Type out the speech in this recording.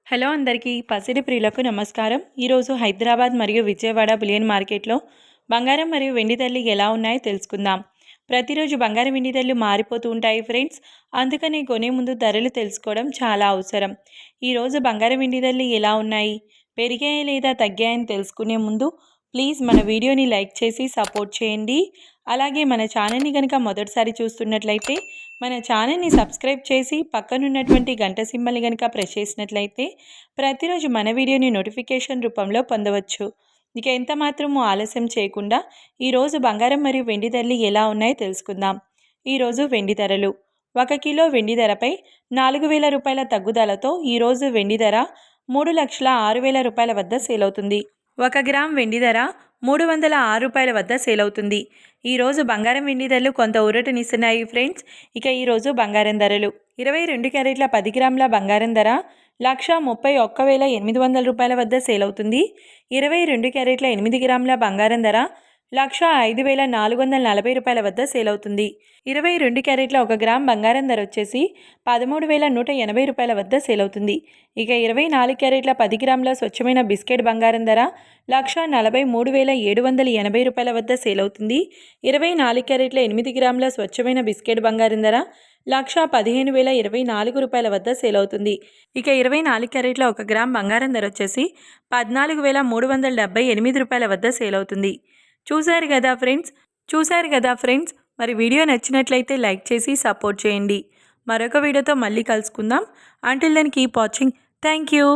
Hello అందరికీ పసిడి ప్రియులకు నమస్కారం. ఈరోజు హైదరాబాద్ మరియు విజయవాడ బులియన్ మార్కెట్లో బంగారం మరియు వెండి ధరలు ఎలా ఉన్నాయో తెలుసుకుందాం. ప్రతిరోజు బంగారం వెండి ధరలు మారిపోతూ ఉంటాయి ఫ్రెండ్స్. అందుకని కొనే ముందు ధరలు తెలుసుకోవడం చాలా అవసరం. ఈరోజు బంగారం వెండి ధరలు ఎలా ఉన్నాయి, పెరిగాయి లేదా తగ్గాయని తెలుసుకునే ముందు ప్లీజ్ మన వీడియోని లైక్ చేసి సపోర్ట్ చేయండి. అలాగే మన ఛానల్ని కనుక మొదటిసారి చూస్తున్నట్లయితే మన ఛానల్ని సబ్స్క్రైబ్ చేసి పక్కనున్నటువంటి గంట సింబల్ని కనుక ప్రెస్ చేసినట్లయితే ప్రతిరోజు మన వీడియోని నోటిఫికేషన్ రూపంలో పొందవచ్చు. ఇక ఎంత మాత్రము ఆలస్యం చేయకుండా ఈరోజు బంగారం మరియు వెండి ధరలు ఎలా ఉన్నాయో తెలుసుకుందాం. ఈరోజు వెండి ధరలు 1 కిలో వెండి ధరపై 4,000 రూపాయల తగ్గుదలతో ఈరోజు వెండి ధర 3,06,000 రూపాయల వద్ద సేల్ అవుతుంది. 1 గ్రామ్ వెండి ధర 306 రూపాయల వద్ద సేల్ అవుతుంది. ఈరోజు బంగారం వెండి ధరలు కొంత ఊరటనిస్తున్నాయి ఫ్రెండ్స్. ఇక ఈరోజు బంగారం ధరలు 22 క్యారెట్ల 10 గ్రాముల బంగారం ధర 1,31,800 రూపాయల వద్ద సేల్ అవుతుంది. 22 క్యారెట్ల 8 గ్రాముల బంగారం ధర 1,05,440 రూపాయల వద్ద సేల్ అవుతుంది. 22 క్యారెట్ల 1 గ్రామ్ బంగారం ధర వచ్చేసి 13,180 రూపాయల వద్ద సేల్ అవుతుంది. ఇక 24 క్యారెట్ల 10 గ్రాముల స్వచ్ఛమైన బిస్కెట్ బంగారం ధర 1,43,780 రూపాయల వద్ద సేల్ అవుతుంది. 24 క్యారెట్ల 8 గ్రాముల స్వచ్ఛమైన బిస్కెట్ బంగారం ధర 1,15,024 రూపాయల వద్ద సేల్ అవుతుంది. ఇక 24 క్యారెట్ల 1 గ్రామ్ బంగారం ధర వచ్చేసి 14,378 రూపాయల వద్ద సేల్ అవుతుంది. చూశారు కదా ఫ్రెండ్స్, మరి వీడియో నచ్చినట్లయితే లైక్ చేసి సపోర్ట్ చేయండి. మరొక వీడియోతో మళ్ళీ కలుసుకుందాం. Until then keep watching. Thank you.